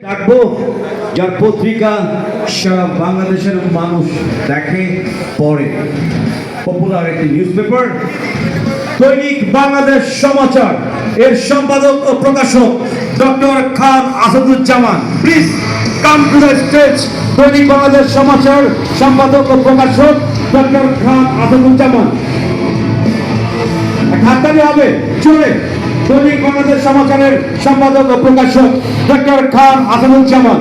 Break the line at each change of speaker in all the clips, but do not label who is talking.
ডাকবো যার পত্রিকা সারা বাংলাদেশের মানুষ দেখে পড়ে, পপুলার একটি নিউজ পেপার দৈনিক বাংলাদেশ সমাচার এর সম্পাদক ও প্রকাশক doctor Khan Asaduzzaman. Please come to the stage. Dainik Bangladesh সমাচার সম্পাদক ও প্রকাশক ডক্টর খান আসাদুজ্জামান। হাততালি হবে চলে। দৈনিক বাংলাদেশ সমাচারের সম্পাদক ও প্রকাশক ডক্টর খান আসাদুজ্জামান।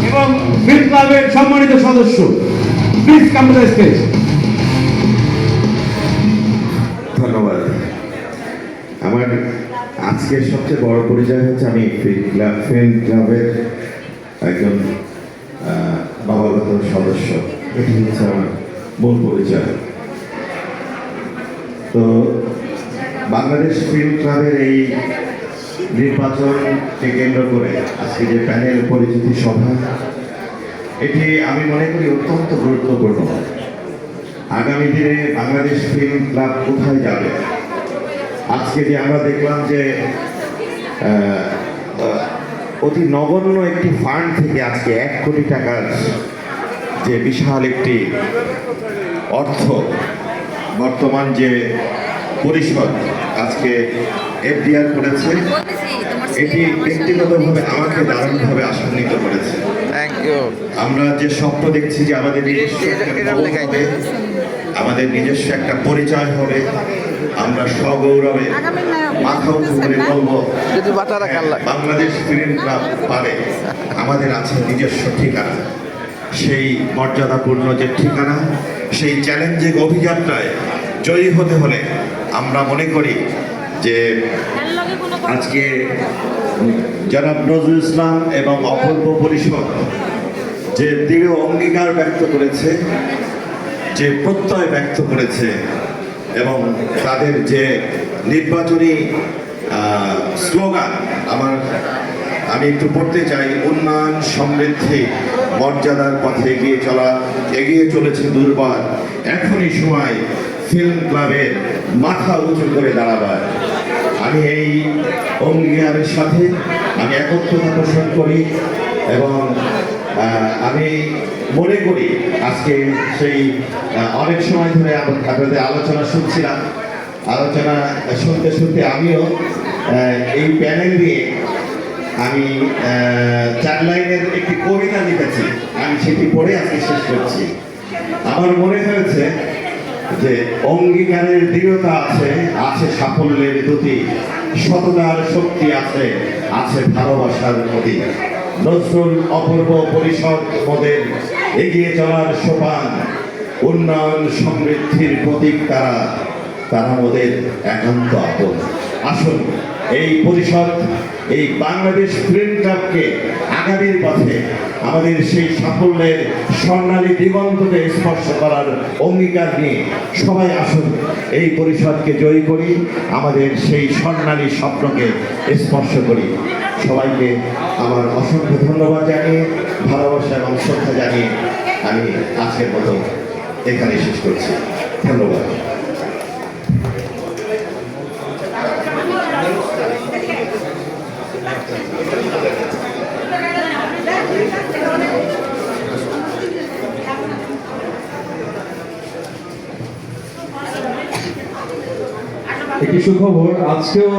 এবং ফিল্ম ক্লাবের সম্মানিত সদস্য, please come to the stage.
ধন্যবাদ। আমার আজকের সবচেয়ে বড় পরিচয় হচ্ছে আমি ফিল্ম ক্লাবের একজন নবাগত সদস্য। এটি হচ্ছে আমার মূল পরিচয়। তো বাংলাদেশ ফিল্ম ক্লাবের এই নির্বাচনকে কেন্দ্র করে আজকে যে প্যানেল পরিচিতি সভা, এটি আমি মনে করি অত্যন্ত গুরুত্বপূর্ণ। আগামী দিনে বাংলাদেশ ফিল্ম ক্লাব কোথায় যাবে? আজকে যে আমরা দেখলাম যে অতি নগণ্য একটি ফান্ড থেকে আজকে 1 কোটি টাকার যে বিশাল একটি অর্থ বর্তমান যে পরিষদ আজকে এফডিআর করেছে, এটি ব্যক্তিগতভাবে আমাকে দারুণভাবে আশান্বিত করেছে। আমরা যে স্বপ্ন দেখছি যে আমাদের নিজস্ব আমাদের নিজস্ব একটা পরিচয় হবে, আমরা সগৌরবে মাথা উঁচু করে বলবো বাংলাদেশ ফিল্ম ক্লাব পারে, আমাদের আছে নিজস্ব ঠিকানা। সেই মর্যাদাপূর্ণ যে ঠিকানা, সেই চ্যালেঞ্জিং অভিযাত্রায় জয়ী হতে হলে আমরা মনে করি যে আজকে জনাব নজরুল ইসলাম এবং অপূর্ব পরিষদ যে দৃঢ় অঙ্গীকার ব্যক্ত করেছে, যে প্রত্যয় ব্যক্ত করেছে, এবং তাদের যে নির্বাচনী স্লোগান আমি একটু পড়তে চাই। উন্নয়ন, সমৃদ্ধি, মর্যাদার পথে এগিয়ে চলেছে দুর্বার, এখনই সময় ফিল্ম ক্লাবের মাথা উঁচু করে দাঁড়াবার। আমি এই অঙ্গীকারের সাথে আমি একত্রতা পোষণ করি এবং আমি মনে করি আজকে সেই অনেক সময় ধরে আপনাদের আলোচনা শুনছিলাম। আলোচনা শুনতে শুনতে আমিও এই প্যানেল নিয়ে আমি 4 লাইনের একটি কবিতা লিখেছি। আমি সেটি পড়ে আজকে শেষ করছি। আমার মনে হয়েছে যে অঙ্গীকারের দৃঢ়তা আছে, আছে সাফল্যের দ্যুতি, সততার শক্তি আছে, আছে ভালোবাসার প্রতি। নজরুল অপূর্ব পরিষদ মোদের এগিয়ে চলার সোপান, উন্নয়ন সমৃদ্ধির প্রতীক তারা মোদের একান্ত আপন। আসুন এই পরিষদ, এই বাংলাদেশ ফিল্ম ক্লাবকে আগামীর পথে আমাদের সেই সাফল্যের স্বর্ণালী দিগন্তকে স্পর্শ করার অঙ্গীকার নিয়ে সবাই আসুন এই পরিষদকে জয়ী করি, আমাদের সেই স্বর্ণালী স্বপ্নকে স্পর্শ করি। সবাইকে আমার অসংখ্য ধন্যবাদ জানিয়ে, ভালোবাসা এবং শ্রদ্ধা জানিয়ে আমি আজকের মতো এখানে শেষ করছি। ধন্যবাদ।
একটি সুখবর, আজকেও